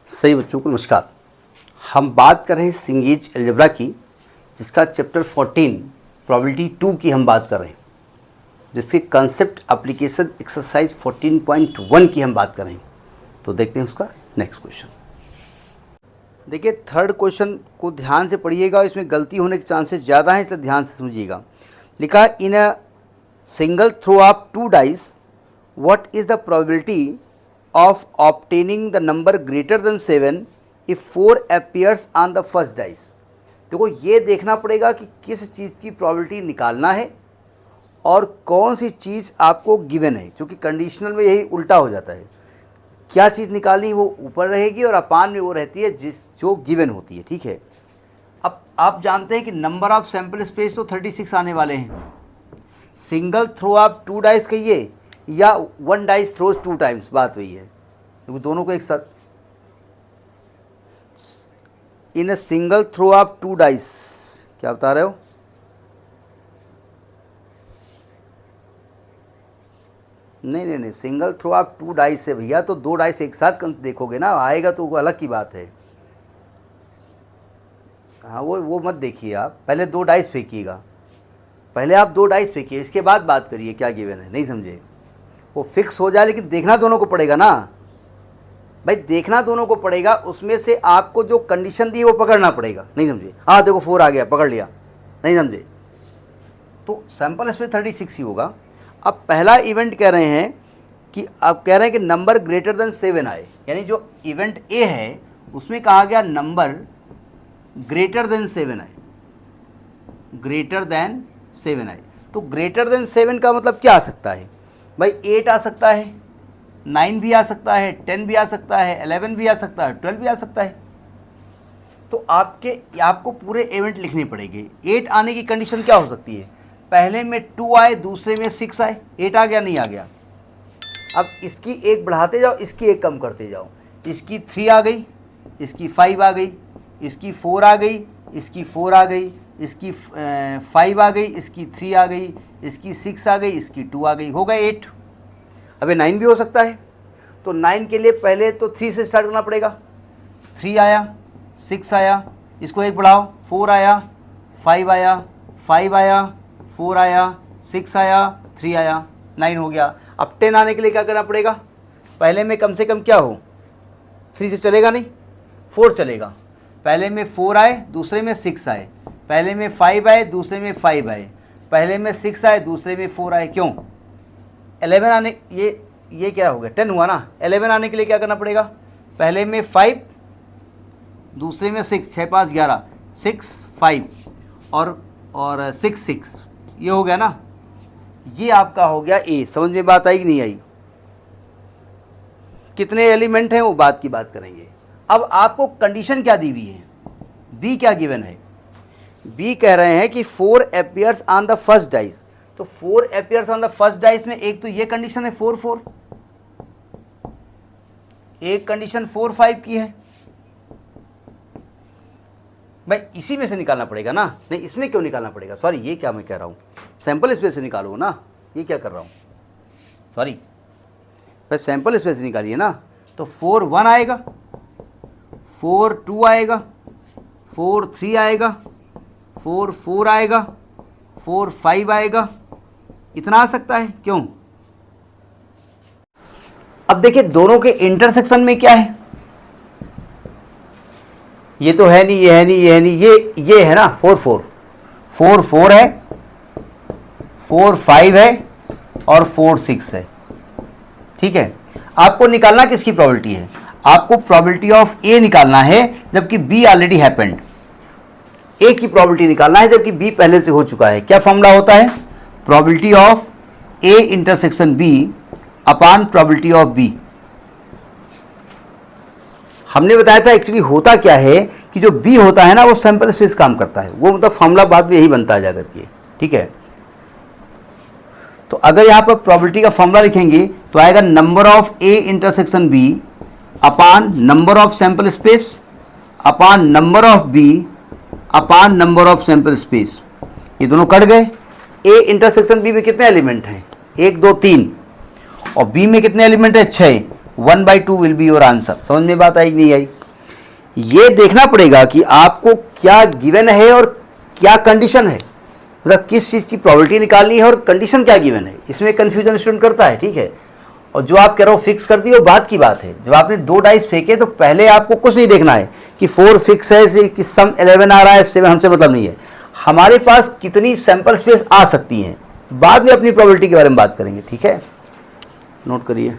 सही बच्चों को नमस्कार। हम बात कर रहे हैं सिंगेज अलजेब्रा की, जिसका चैप्टर 14 प्रोबेबिलिटी 2 की हम बात कर रहे हैं, जिसके कंसेप्ट एप्लीकेशन एक्सरसाइज 14.1 की हम बात कर रहे हैं। तो देखते हैं उसका नेक्स्ट क्वेश्चन। देखिए थर्ड क्वेश्चन को ध्यान से पढ़िएगा, इसमें गलती होने के चांसेस ज़्यादा हैं, इसलिए ध्यान से समझिएगा। लिखा in a single throw of 2 dice what is the probability of obtaining the number greater than 7 if 4 appears on the first dice। देखो ये देखना पड़ेगा कि किस चीज़ की प्रोबेबिलिटी निकालना है और कौन सी चीज़ आपको गिवन है, क्योंकि कंडीशनल में यही उल्टा हो जाता है। क्या चीज़ निकालनी वो ऊपर रहेगी और अपान में वो रहती है जो गिवन होती है। ठीक है, अब आप जानते हैं कि नंबर ऑफ सैम्पल स्पेस तो 36 आने वाले हैं। सिंगल थ्रो ऑफ 2 डाइस कहिए या 1 डाइस थ्रोज 2 टाइम्स, बात वही है, क्योंकि दोनों को एक साथ। In a single throw of 2 dice, क्या बता रहे हो? नहीं, सिंगल थ्रो ऑफ 2 डाइस है भैया, तो 2 डाइस एक साथ देखोगे ना, आएगा तो वो अलग की बात है। हाँ वो मत देखिए, आप पहले 2 डाइस फेंकिएगा, पहले आप 2 डाइस फेंकिए, इसके बाद बात करिए क्या गिवन है। नहीं समझे? वो फिक्स हो जाए, लेकिन देखना दोनों को पड़ेगा ना भाई, देखना दोनों को पड़ेगा। उसमें से आपको जो कंडीशन दी है वो पकड़ना पड़ेगा। नहीं समझे? हाँ देखो 4 आ गया, पकड़ लिया। नहीं समझे? तो सैंपल स्पेस 36 ही होगा। अब पहला इवेंट कह रहे हैं कि आप कह रहे हैं कि नंबर ग्रेटर देन 7 आए, यानी जो इवेंट ए है उसमें कहा गया नंबर ग्रेटर देन 7 आए, ग्रेटर देन 7 आए। तो ग्रेटर देन 7 का मतलब क्या आ सकता है भाई? 8 आ सकता है, 9 भी आ सकता है, 10 भी आ सकता है, 11 भी आ सकता है, 12 भी आ सकता है। तो आपको पूरे इवेंट लिखने पड़ेंगे। 8 आने की कंडीशन क्या हो सकती है? पहले में 2 आए, दूसरे में 6 आए। 8 आ गया, नहीं आ गया? अब इसकी एक बढ़ाते जाओ, इसकी एक कम करते जाओ। इसकी 3 आ गई, इसकी 5 आ गई, इसकी 4 आ गई, इसकी 4 आ गई, इसकी 5 आ गई, इसकी 3 आ गई, इसकी 6 आ गई, इसकी 2 आ गई, हो गए 8। अबे 9 भी हो सकता है। तो 9 के लिए पहले तो 3 से स्टार्ट करना पड़ेगा। 3 आया, 6 आया, इसको एक बढ़ाओ, 4 आया, 5 आया, 5 आया, 4 आया, 6 आया, 3 आया, 9 हो गया। अब 10 आने के लिए क्या करना पड़ेगा? पहले में कम से कम क्या हो? 3 से चलेगा नहीं, 4 चलेगा। पहले में 4 आए, दूसरे में 6 आए, पहले में 5 आए, दूसरे में 5 आए, पहले में 6 आए, दूसरे में 4 आए। क्यों? 11 आने, ये क्या हो गया? 10 हुआ ना। 11 आने के लिए क्या करना पड़ेगा? पहले में 5, दूसरे में 6, 6 5 11, 6 5 और 6 6, ये हो गया ना। ये आपका हो गया ए। समझ में बात आई कि नहीं आई? कितने एलिमेंट हैं वो बात की बात करेंगे। अब आपको कंडीशन क्या दी हुई है? बी क्या गिवन है? बी कह रहे हैं कि 4 appears on the first dice. तो 4 appears on the first dice में एक तो ये कंडीशन है 4 4, एक कंडीशन 4 5 की है। भाई इसी में से निकालना पड़ेगा ना। नहीं, इसमें क्यों निकालना पड़ेगा? सॉरी, ये क्या मैं कह रहा हूँ, सैंपल स्पेस से निकालो ना। ये क्या कर रहा हूँ, सॉरी, भाई सैंपल स्पेस से निकालिए ना। तो 4 1 आएगा, 4 2 आएगा, 4 3 आएगा, 4 4 आएगा, 4 5 आएगा। इतना आ सकता है। क्यों? अब देखिए दोनों के इंटरसेक्शन में क्या है? ये तो है नहीं, ये है नहीं, ये है नहीं, ये है ना 4 4, 4 4 है, 4 5 है और 4 6 है। ठीक है, आपको निकालना किसकी प्रोबेबिलिटी है? आपको प्रोबेबिलिटी ऑफ ए निकालना है, जबकि बी ऑलरेडी हैपेंड। ए की प्रोबेबिलिटी निकालना है जबकि बी पहले से हो चुका है। क्या फॉर्मूला होता है? Probability of A intersection B upon probability of B. हमने बताया था एक्चुअली होता क्या है कि जो बी होता है ना वो सैंपल स्पेस काम करता है। वो मतलब फॉर्मूला बाद में यही बनता है जाकर के। ठीक है, तो अगर यहाँ पर प्रोबेबिलिटी का फॉर्मूला लिखेंगे तो आएगा number of A intersection B upon number of sample space upon number of B upon number of sample space. ये दोनों कट गए। ए इंटरसेक्शन बी में कितने एलिमेंट हैं? 1 2 3। और बी में कितने एलिमेंट है? 6। 1/2 विल बी योर आंसर। समझ में बात आई नहीं आई? ये देखना पड़ेगा कि आपको क्या गिवन है और क्या कंडीशन है, मतलब किस चीज़ की प्रोबेबिलिटी निकालनी है और कंडीशन क्या गिवन है। इसमें कन्फ्यूजन स्टूडेंट करता है, ठीक है। और जो आप कह रहे हो फिक्स कर दिए वो बात की बात है। जब आपने 2 डाइस फेंके तो पहले आपको कुछ नहीं देखना है कि 4 फिक्स है कि सम 11 आ रहा है, इससे हमसे मतलब नहीं है। हमारे पास कितनी सैंपल स्पेस आ सकती हैं, बाद में अपनी प्रोबेबिलिटी के बारे में बात करेंगे, ठीक है। नोट करिए।